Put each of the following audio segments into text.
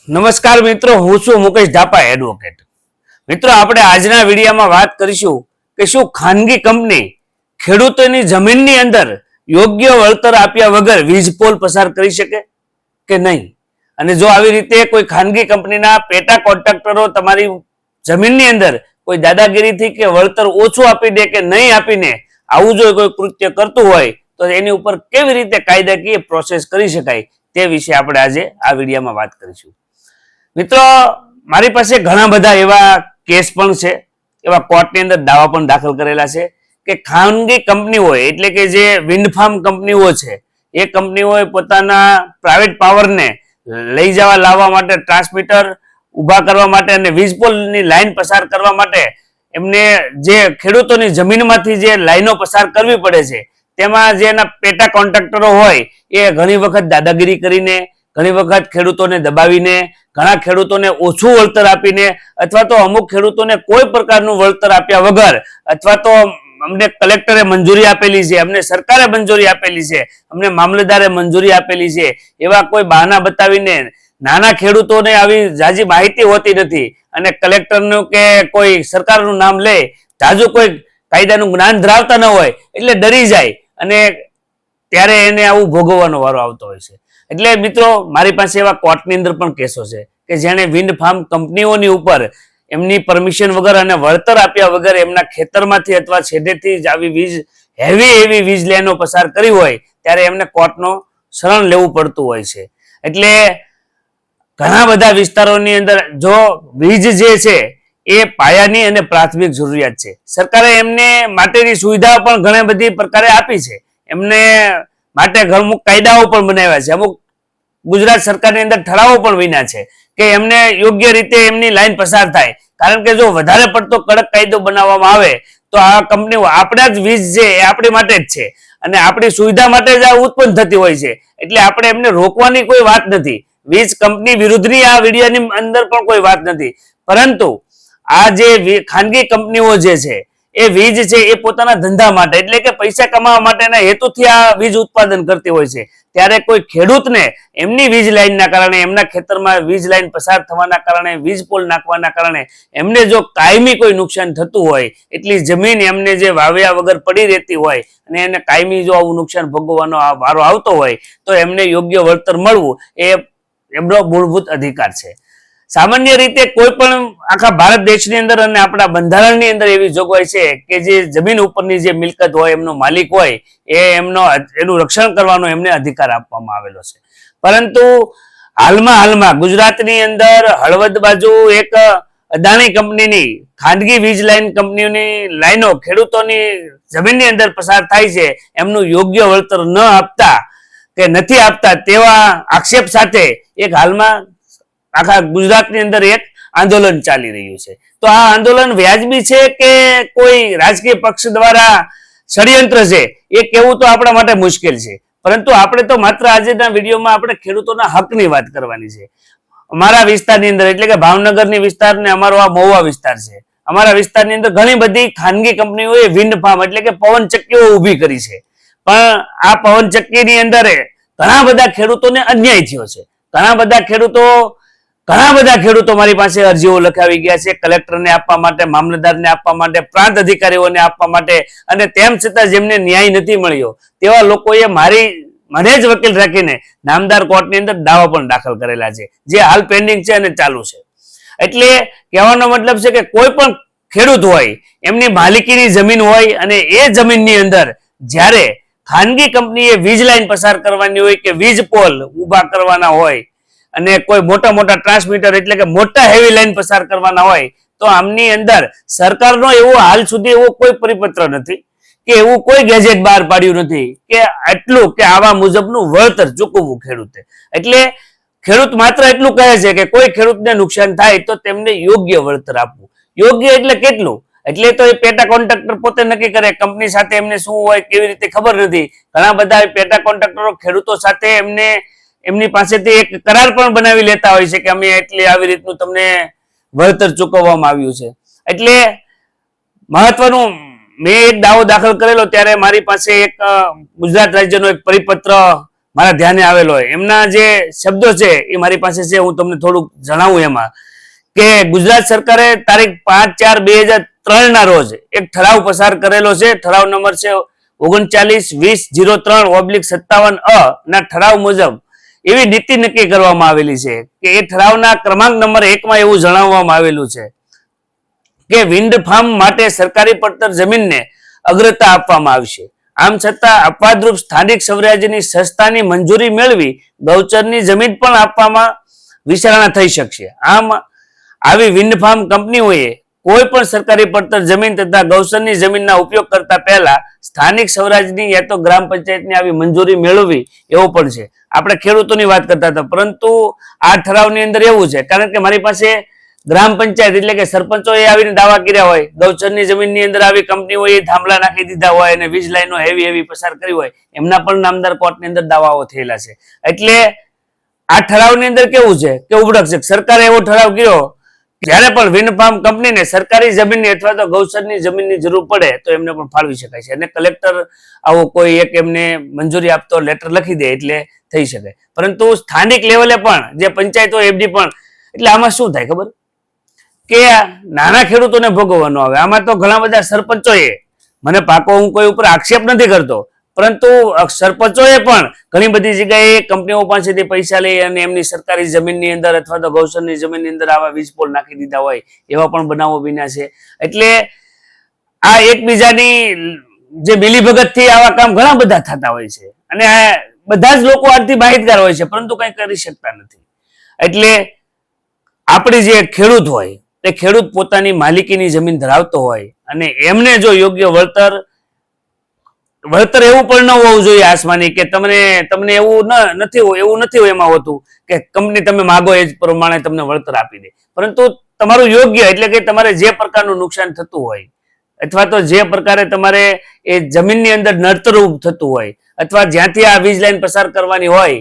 નમસ્કાર મિત્રો, હું છું મુકેશ ધાપા, એડવોકેટ. મિત્રો, આપણે આજના વિડીયોમાં વાત કરીશું કે શું ખાનગી કંપની ખેડૂતોની જમીનની અંદર યોગ્ય વળતર આપ્યા વગર વીજ પોલ પસાર કરી શકે કે નહીં. અને જો આવી રીતે કોઈ ખાનગી કંપનીના પેટા કોન્ટ્રાક્ટરો તમારી જમીનની અંદર કોઈ દાદાગીરીથી કે વળતર ઓછું આપી દે કે નહીં આપીને આવું જો કોઈ કૃત્ય કરતું હોય તો એની ઉપર કેવી રીતે કાયદાકીય પ્રોસેસ કરી શકાય તે વિશે આપણે આજે આ વિડીયોમાં વાત કરીશું. મિત્રો, મારી પાસે ઘણા બધા એવા કેસ પણ છે, એવા કોર્ટની અંદર દાવા પણ દાખલ કરેલા છે કે ખાનગી કંપનીઓ એટલે કે જે વિન્ડ ફાર્મ કંપનીઓ છે એ કંપનીઓએ પોતાના પ્રાઇવેટ પાવરને લઈ જવા લાવવા માટે, ટ્રાન્સમીટર ઉભા કરવા માટે અને વીજ પોલની લાઈન પસાર કરવા માટે એમને જે ખેડૂતોની જમીનમાંથી જે લાઈનો પસાર કરવી પડે છે તેમાં જે એના પેટા કોન્ટ્રાક્ટરો હોય એ ઘણી વખત દાદાગીરી કરીને, ઘણી વખત ખેડૂતોને દબાવીને, ઘણા ખેડૂતોને ઓછું વળતર આપીને અથવા તો અમુક ખેડૂતોને કોઈ પ્રકારનું વળતર આપ્યા વગર અથવા તો અમને કલેક્ટરે મંજૂરી આપેલી છે, અમને સરકારે મંજૂરી આપેલી છે, અમને મામલતદારે મંજૂરી આપેલી છે એવા કોઈ બહાના બતાવીને નાના ખેડૂતોને આવી જાજી માહિતી હોતી નથી અને કલેક્ટરનું કે કોઈ સરકારનું નામ લે, જાજુ કોઈ કાયદાનું જ્ઞાન ધરાવતા ન હોય એટલે ડરી જાય અને ત્યારે એને આવું ભોગવવાનો વારો આવતો હોય છે. એટલે મિત્રો, મારી પાસે એવા કોર્ટની અંદર પણ કેસો છે કે જેણે વિન્ડ ફાર્મ કંપનીઓની ઉપર એમની પરમિશન વગર અને વળતર આપ્યા વગર એમના ખેતરમાંથી અથવા છેડેથી જ આવી હેવી વીજ લાઈનો પસાર કરી હોય ત્યારે એમને કોર્ટનો શરણ લેવું પડતું હોય છે. એટલે ઘણા બધા વિસ્તારોની અંદર જો વીજ જે છે એ પાયાની અને પ્રાથમિક જરૂરિયાત છે. સરકારે એમને માટેની સુવિધા પણ ઘણી બધી પ્રકારે આપી છે, એમને માટે અમુક કાયદાઓ પણ બનાવ્યા છે, અમુક ગુજરાત સરકારની અંદર ઠરાવો પણ બન્યા છે કે એમને યોગ્ય રીતે એમની લાઈન પસાર થાય. કારણ કે જો વધારે પડતો કડક કાયદો બનાવવામાં આવે તો આ કંપનીઓ આપણા જ વીજ છે એ આપણી માટે જ છે અને આપણી સુવિધા માટે જ આ ઉત્પન્ન થતી હોય છે. એટલે આપણે એમને રોકવાની કોઈ વાત નથી, વીજ કંપની વિરુદ્ધની આ વિડીયોની અંદર પણ કોઈ વાત નથી. પરંતુ આ જે ખાનગી કંપનીઓ જે છે એ વીજ છે એ પોતાના ધંધા માટે એટલે કે પૈસા કમાવા માટેના હેતુથી આ વીજ ઉત્પાદન કરતી હોય છે. ત્યારે કોઈ ખેડૂતને એમની વીજ લાઈનના કારણે, એમના ખેતરમાં વીજ લાઈન પસાર થવાના કારણે, વીજ પોલ નાખવાના કારણે એમને જો કાયમી કોઈ નુકસાન થતું હોય, એટલી જમીન એમને જે વાવ્યા વગર પડી રહેતી હોય અને એને કાયમી જો આવું નુકસાન ભોગવવાનો વારો આવતો હોય તો એમને યોગ્ય વળતર મળવું એ એમનો મૂળભૂત અધિકાર છે. સામાન્ય રીતે કોઈ પણ આખા ભારત દેશની અંદર અને આપણા બંધારણની અંદર એવી જોગવાઈ છે કે જે જમીન ઉપરની જે મિલકત હોય, એમનો માલિક હોય એનું રક્ષણ કરવાનો એમને અધિકાર આપવામાં આવેલો છે. પરંતુ હાલમાં ગુજરાતની અંદર હળવદ બાજુ એક અદાણી કંપનીની ખાનગી વીજ લાઈન કંપનીઓની લાઈનો ખેડૂતોની જમીનની અંદર પસાર થાય છે, એમનું યોગ્ય વળતર ન આપતા કે નથી આપતા તેવા આક્ષેપ સાથે એક હાલમાં આખા ગુજરાતની અંદર એક આંદોલન ચાલી રહ્યું છે. તો આ આંદોલન વ્યાજબી છે કે કોઈ રાજકીય પક્ષ દ્વારા ષડયંત્ર છે એ કહેવું તો આપણા માટે મુશ્કેલ છે. પરંતુ આપણે તો માત્ર આજના વિડીયોમાં આપણે ખેડૂતોના હકની વાત કરવાની છે. અમારા વિસ્તારની અંદર એટલે કે ભાવનગરની વિસ્તાર ને અમારો આ મહુવા વિસ્તાર છે, અમારા વિસ્તારની અંદર ઘણી બધી ખાનગી કંપનીઓએ વિન્ડ ફાર્મ એટલે કે પવન ચક્કીઓ ઊભી કરી છે. પણ આ પવન ચક્કીની અંદર ઘણા બધા ખેડૂતોને અન્યાય થયો છે. ઘણા બધા ખેડૂતો મારી પાસે અરજીઓ લખાવી ગયા છે કલેક્ટરને આપવા માટે, મામલતદારને આપવા માટે, પ્રાંત અધિકારીઓને આપવા માટે, અને તેમ છતાં જેમને ન્યાય નથી મળ્યો તેવા લોકોએ મને જ વકીલ રાખીને નામદાર કોર્ટની અંદર દાવા પણ દાખલ કરેલા છે, જે હાલ પેન્ડિંગ છે અને ચાલુ છે. એટલે કહેવાનો મતલબ છે કે કોઈ પણ ખેડૂત હોય, એમની માલિકીની જમીન હોય અને એ જમીનની અંદર જ્યારે ખાનગી કંપનીએ વીજ લાઈન પસાર કરવાની હોય કે વીજ પોલ ઉભા કરવાના હોય અને કોઈ મોટા ટ્રાન્સમીટર એટલે કે મોટા હેવી લાઈન પસાર કરવાના હોય તો આમની અંદર સરકારનો એવો હાલ સુધી એવો કોઈ પરિપત્ર નથી કે એવું કોઈ ગેજેટ બહાર પાડ્યું નથી કે આટલું કે આવા મુજબનું વળતર ચૂકવવું ખેડૂતે. એટલે ખેડૂત માત્ર એટલું કહે છે કે કોઈ ખેડૂતને નુકસાન થાય તો તેમને યોગ્ય વળતર આપવું. યોગ્ય એટલે કેટલું? એટલે તો એ પેટા કોન્ટ્રાક્ટર પોતે નક્કી કરે, કંપની સાથે એમને શું હોય કેવી રીતે ખબર નથી. ઘણા બધા પેટા કોન્ટ્રાક્ટરો ખેડૂતો સાથે એમની પાસેથી એક કરાર પણ બનાવી લેતા હોય છે કે અમે એટલી આવી રીતનું તમને વળતર ચૂકવવામાં આવ્યું છે. એટલે મહત્વનું, મેં એક દાવો દાખલ કરેલો ત્યારે મારી પાસે એક ગુજરાત રાજ્યનો એક પરિપત્ર મારા ધ્યાને આવેલો હોય. એમના જે શબ્દો છે એ મારી પાસે છે, હું તમને થોડુંક જણાવું એમાં કે ગુજરાત સરકારે તારીખ 5/4/2003 ના રોજ એક ઠરાવ પસાર કરેલો છે. ઠરાવ નંબર છે 39-2003/57 ના ઠરાવ મુજબ એવી નીતિ નક્કી કરવામાં આવેલી છે કે એ ઠરાવના ક્રમાંક નંબર 1 માં એવું જણાવવામાં આવેલું છે કે વિન્ડ ફાર્મ માટે સરકારી પડતર જમીનને અગ્રતા આપવામાં આવશે. આમ છતાં અપવાદરૂપ સ્થાનિક સ્વરાજ્યની સંસ્થાની મંજૂરી મેળવી ગૌચરની જમીન પણ આપવામાં વિચારણા થઈ શકશે. આમ આવી વિન્ડ ફાર્મ કંપનીઓએ કોઈ પણ સરકારી પડતર જમીન તથા ગૌચરની જમીનના ઉપયોગ કરતા પહેલા સ્થાનિક સ્વરાજ્યની યા તો ગ્રામ પંચાયતની આવી મંજૂરી મેળવવી એવો પણ છે. આપણે ખેડૂતોની વાત કરતા હતા, પરંતુ આ ઠરાવની અંદર એવું છે, કારણ કે મારી પાસે ગ્રામ પંચાયત એટલે કે સરપંચોએ આવીને દાવા કર્યા હોય, ગૌચરની જમીનની અંદર આવી કંપનીઓએ થાંભલા નાખી દીધા હોય અને વીજ લાઈનો હેવી પસાર કરી હોય, એમના પણ નામદાર કોર્ટની અંદર દાવાઓ થયેલા છે. એટલે આ ઠરાવની અંદર કેવું છે કે ઉબડક છે. સરકારે એવો ઠરાવ કર્યો જ્યારે પણ વિન્ડ ફાર્મ કંપનીને સરકારી જમીનની અથવા તો ગૌચરની જમીનની જરૂર પડે તો એમને પણ ફાળવી શકાય છે, અને કલેક્ટર આવો કોઈ એક એમને મંજૂરી આપતો લેટર લખી દે એટલે થઈ શકે. પરંતુ સ્થાનિક લેવલે પણ જે પંચાયતો એમની પણ, એટલે આમાં શું થાય ખબર કે નાના ખેડૂતોને ભોગવવાનો આવે. આમાં તો ઘણા બધા સરપંચોએ, મને પાકો હું કોઈ ઉપર આક્ષેપ નથી કરતો, પરંતુ સરપંચોએ પણ ઘણી બધી જગ્યાએ કંપનીઓ પાસેથી પૈસા લઈ અને એમની સરકારી જમીનની અંદર અથવા તો ગૌચરની જમીનની અંદર આવા વીજ પોલ નાખી દીધા હોય એવા પણ બનાવો બન્યા છે. એટલે આ એકબીજાની જે મિલીભગતથી આવા કામ ઘણા બધા થતા હોય છે અને બધા જ લોકો આથી માહિતગાર હોય છે, પરંતુ કંઈ કરી શકતા નથી. એટલે આપણી જે ખેડૂત હોય તે ખેડૂત પોતાની માલિકીની જમીન ધરાવતો હોય અને એમને જો યોગ્ય વળતર એવું પણ ન હોવું જોઈએ આસમાની, કે તમને એવું નથી હોય એમાં હોતું કે કંપની તમે માગો એ જ પ્રમાણે તમને વળતર આપી દે, પરંતુ તમારું યોગ્ય એટલે કે તમારે જે પ્રકારનું નુકસાન થતું હોય અથવા તો જે પ્રકારે તમારે એ જમીનની અંદર નડતરરૂપ થતું હોય અથવા જ્યાંથી આ વીજ લાઈન પસાર કરવાની હોય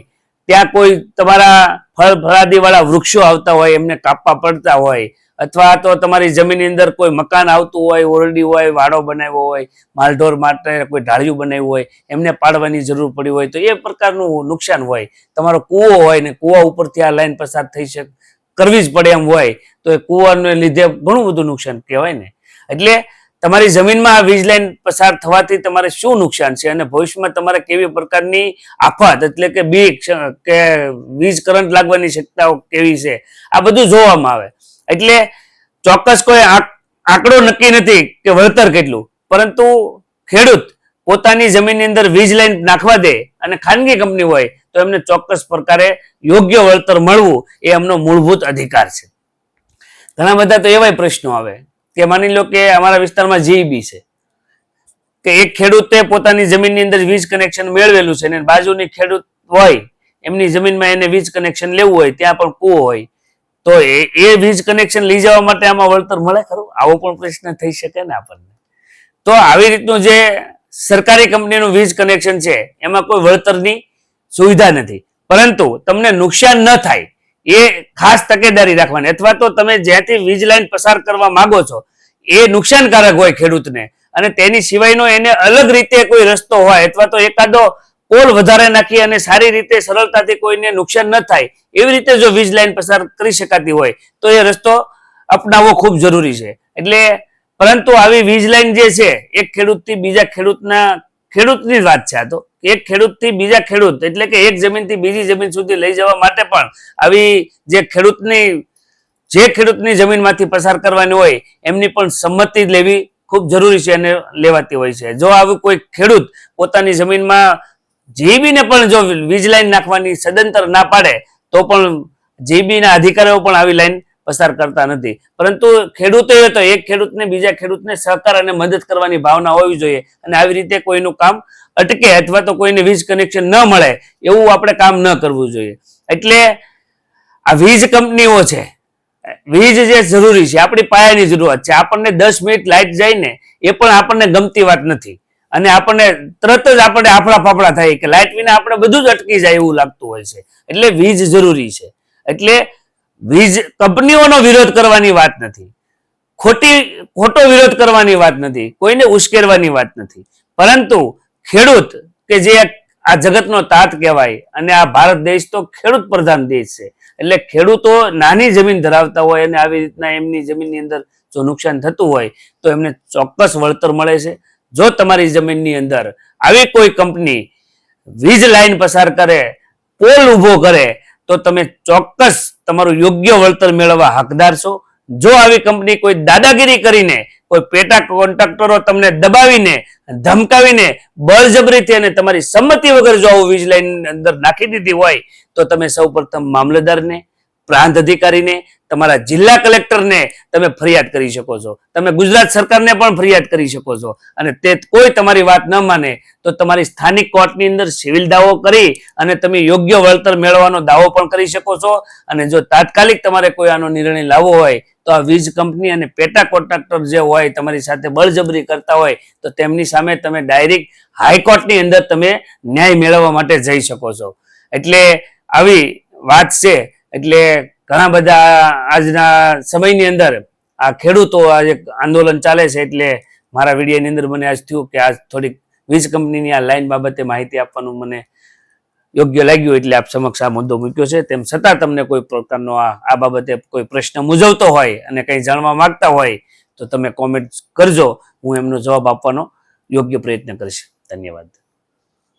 ત્યાં કોઈ તમારા ફળફળાદી વાળા વૃક્ષો આવતા હોય એમને કાપવા પડતા હોય, અથવા તો તમારી જમીનની અંદર કોઈ મકાન આવતું હોય, ઓરડી હોય, વાડો બનાવ્યો હોય, માલઢોર માટે કોઈ ઢાળિયું બનાવ્યું હોય, એમને પાડવાની જરૂર પડી હોય તો એ પ્રકારનું નુકસાન હોય. તમારો કૂવો હોય ને કૂવા ઉપરથી આ લાઈન પસાર કરવી જ પડે એમ હોય તો એ કૂવાને લીધે ઘણું બધું નુકસાન કહેવાય ને. એટલે તમારી જમીનમાં આ વીજ લાઈન પસાર થવાથી તમારે શું નુકસાન છે અને ભવિષ્યમાં તમારે કેવી પ્રકારની આફત એટલે કે બીક કે વીજ કરંટ લાગવાની શક્યતાઓ કેવી છે, આ બધું જોવામાં આવે. એટલે ચોક્કસ કોઈ આંકડો નક્કી નથી કે વળતર કેટલું, પરંતુ ખેડૂત પોતાની જમીનની અંદર વીજ લાઈન નાખવા દે અને ખાનગી કંપની હોય તો એમને ચોક્કસ પ્રકારે યોગ્ય વળતર મળવું એ એમનો મૂળભૂત અધિકાર છે. ઘણા બધા તો એવાય પ્રશ્નો આવે કે માની લો કે અમારા વિસ્તારમાં જીઈબી છે કે એક ખેડૂતે પોતાની જમીનની અંદર વીજ કનેક્શન મેળવેલું છે અને બાજુની ખેડૂત હોય એમની જમીનમાં એને વીજ કનેક્શન લેવું હોય, ત્યાં પણ કૂવો હોય, તો એ વીજ કનેક્શન લઈ જવા માટે આમાં વળતર મળે ખરું? આવો પણ પ્રશ્ન થઈ શકે ને આપણને. તો આવી રીતનું જે સરકારી કંપનીનું વીજ કનેક્શન છે એમાં કોઈ વળતરની સુવિધા નથી, પરંતુ તમને નુકસાન ન થાય એ ખાસ તકેદારી રાખવાની, અથવા તો તમે જ્યાંથી વીજ લાઈન પસાર કરવા માંગો છો એ નુકસાનકારક હોય ખેડૂતને અને તેની સિવાયનો એને અલગ રીતે કોઈ રસ્તો હોય અથવા તો એકાદો પોલ વધારે નાખી અને સારી રીતે સરળતાથી કોઈને નુકસાન ન થાય એવી રીતે જો વીજ લાઈન પસાર કરી શકાતી હોય તો એ રસ્તો અપનાવવો ખૂબ જરૂરી છે. એટલે પરંતુ આવી વીજ લાઈન જે છે એક ખેડૂતથી બીજા ખેડૂતની વાત છે, આ તો એક ખેડૂતથી બીજા ખેડૂત એટલે કે એક જમીનથી બીજી જમીન સુધી લઈ જવા માટે પણ આવી જે ખેડૂતની જમીનમાંથી પસાર કરવાની હોય એમની પણ સંમતિ લેવી ખૂબ જરૂરી છે અને લેવાતી હોય છે. જો આવું કોઈ ખેડૂત પોતાની જમીનમાં જીબીને પણ જો વીજ લાઈન નાખવાની સદંતર ના પાડે તો પણ જીબીના અધિકારીઓ પણ આવી લાઈન પસાર કરતા નથી, પરંતુ ખેડૂતોએ તો એક ખેડૂતને બીજા ખેડૂતને સહકાર અને મદદ કરવાની ભાવના હોવી જોઈએ અને આવી રીતે કોઈનું કામ અટકે અથવા તો કોઈને વીજ કનેક્શન ન મળે એવું આપણે કામ ન કરવું જોઈએ. એટલે આ વીજ કંપનીઓ છે, વીજ જે જરૂરી છે, આપણી પાયાની જરૂરત છે. આપણને 10 મિનિટ લાઈટ જાય ને એ પણ આપણને ગમતી વાત નથી અને આપણને તરત જ આપણે આફડા ફાફડા થાય કે લાઈટ વિના આપણે બધું જ અટકી જાય એવું લાગતું હોય છે. એટલે વીજ જરૂરી છે. એટલે વીજ કંપનીઓનો વિરોધ કરવાની વાત નથી, ખોટો વિરોધ કરવાની વાત નથી, કોઈને ઉશ્કેરવાની વાત નથી, પરંતુ ખેડૂત કે જે આ જગતનો તાત કહેવાય અને આ ભારત દેશ તો ખેડૂત પ્રધાન દેશ છે. એટલે ખેડૂતો નાની જમીન ધરાવતા હોય અને આવી રીતના એમની જમીનની અંદર જો નુકસાન થતું હોય તો એમને ચોક્કસ વળતર મળે છે. જો તમારી જમીનની અંદર આવી કોઈ કંપની વીજ લાઈન પસાર કરે, પોલ ઉભો કરે, તો તમે ચોક્કસ તમારું યોગ્ય વળતર મેળવવા હકદાર છો. જો આવી કંપની કોઈ દાદાગીરી કરીને, કોઈ પેટા કોન્ટ્રાક્ટરો તમને દબાવીને, ધમકાવીને, બળજબરીથી અને તમારી સંમતિ વગર જો આવું વીજ લાઈન અંદર નાખી દીધી હોય તો તમે સૌપ્રથમ મામલતદારને, પ્રાંત અધિકારીને, તમારા જિલ્લા કલેક્ટરને તમે ફરિયાદ કરી શકો છો. તમે ગુજરાત સરકારને પણ ફરિયાદ કરી શકો છો. અને તે કોઈ તમારી વાત ન માને તો તમારી સ્થાનિક કોર્ટની અંદર સિવિલ દાવો કરી અને તમે યોગ્ય વળતર મેળવવાનો દાવો પણ કરી શકો છો. અને જો તાત્કાલિક તમારે કોઈ આનો નિર્ણય લાવવો હોય તો આ વીજ કંપની અને પેટા કોન્ટ્રાક્ટર જે હોય તમારી સાથે બળજબરી કરતા હોય તો તેમની સામે તમે ડાયરેક્ટ હાઈકોર્ટની અંદર તમે ન્યાય મેળવવા માટે જઈ શકો છો. એટલે આવી વાત છે. એટલે ઘણા બધા આજના સમયની અંદર આ ખેડૂતો આજે આંદોલન ચાલે છે. એટલે મારા વિડીયોની અંદર મને આજ થયું કે આજ થોડીક વીજ કંપનીની આ લાઈન બાબતે માહિતી આપવાનું મને યોગ્ય લાગ્યું એટલે આપ સમક્ષ આ મુદ્દો મૂક્યો છે. તેમ છતાં તમને કોઈ પ્રકારનો આ બાબતે કોઈ પ્રશ્ન મૂંઝવતો હોય અને કંઈ જાણવા માંગતા હોય તો તમે કોમેન્ટ કરજો. હું એમનો જવાબ આપવાનો યોગ્ય પ્રયત્ન કરીશ. ધન્યવાદ.